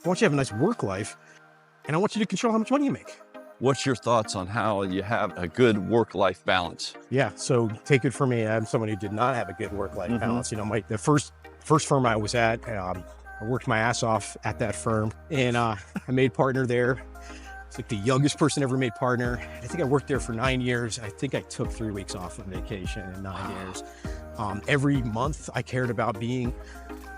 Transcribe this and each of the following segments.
I want you to have a nice work life, and I want you to control how much money you make. What's your thoughts on how you have a good work-life balance? Yeah, so take it from me. I'm someone who did not have a good work-life balance. You know, the first firm I was at, I worked my ass off at that firm, and I made partner there. It's like the youngest person ever made partner. I think I worked there for 9 years. I think I took 3 weeks off on vacation in 9 years. Every month I cared about being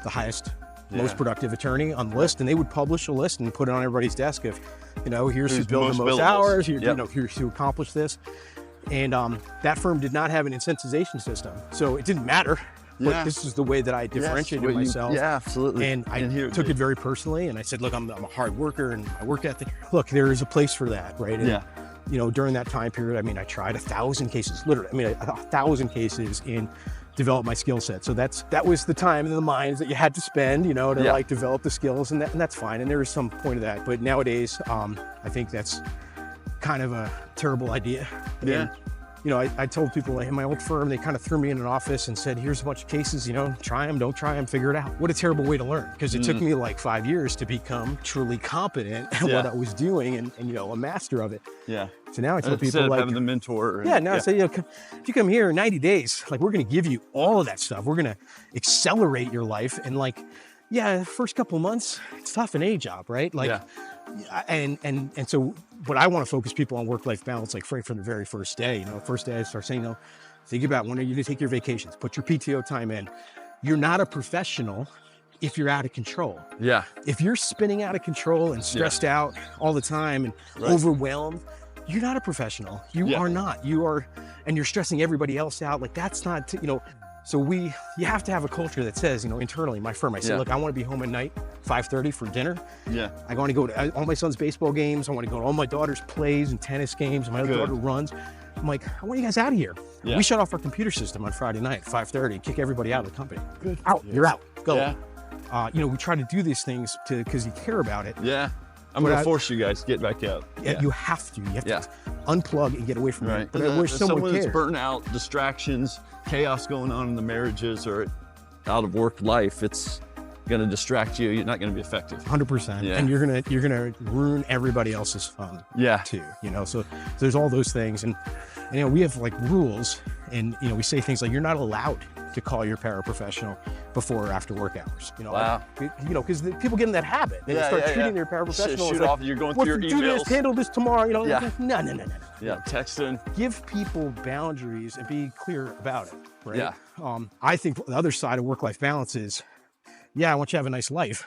the highest, most productive attorney on the list, and they would publish a list and put it on everybody's desk of, you know, here's who's billed the most hours, you know, here's who accomplished this. And that firm did not have an incentivization system, so it didn't matter. But this is the way that I differentiated myself. Yeah, absolutely. And I took it very personally, and I said, look, I'm a hard worker, and my work ethic, look, there is a place for that, right? And, you know, during that time period, I mean, I tried 1,000 cases, literally, I mean, 1,000 cases in develop my skill set. So that was the time and the minds that you had to spend, you know, to like develop the skills, and that's fine. And there is some point of that, but nowadays, I think that's kind of a terrible idea. And, you know, I told people, like, in my old firm, they kind of threw me in an office and said, here's a bunch of cases, you know, try them, don't try them, figure it out. What a terrible way to learn, because it took me like 5 years to become truly competent at what I was doing and, you know, a master of it. Yeah. So now I tell people, like, having the mentor. Now I say, you know, if you come here in 90 days, like, we're going to give you all of that stuff. We're going to accelerate your life. And, like, the first couple of months, it's tough in any job, right? Like, and so, but I want to focus people on work-life balance, like, right from the very first day. You know, first day I start saying, you know, think about when are you going to take your vacations, put your PTO time in. You're not a professional if you're out of control. If you're spinning out of control and stressed out all the time and overwhelmed, you're not a professional. You are not. You are, and you're stressing everybody else out. Like, that's not, you know. So you have to have a culture that says, you know, internally, my firm, I say, look, I want to be home at night, 5:30 for dinner. I want to go to all my son's baseball games. I want to go to all my daughter's plays and tennis games. My other daughter runs. I'm like, I want you guys out of here. We shut off our computer system on Friday night, 5:30, kick everybody out of the company. Out, you're out, go. You know, we try to do these things because you care about it. I'm going to force you guys to get back out. You have to. You have to unplug and get away from it. But I wish someone cared. Burnout, distractions, chaos going on in the marriages or out of work life, it's going to distract you. You're not going to be effective. 100%. And you're gonna ruin everybody else's fun. Too. You know, so there's all those things, and you know, we have like rules, and you know, we say things like, you're not allowed to call your paraprofessional before or after work hours. You know, like, you know, because people get in that habit. They start treating their paraprofessional. Shoot off. You're going through your emails. Do this, handle this tomorrow. You know, no. Texting. Give people boundaries and be clear about it. Right. I think the other side of work-life balance is, I want you to have a nice life,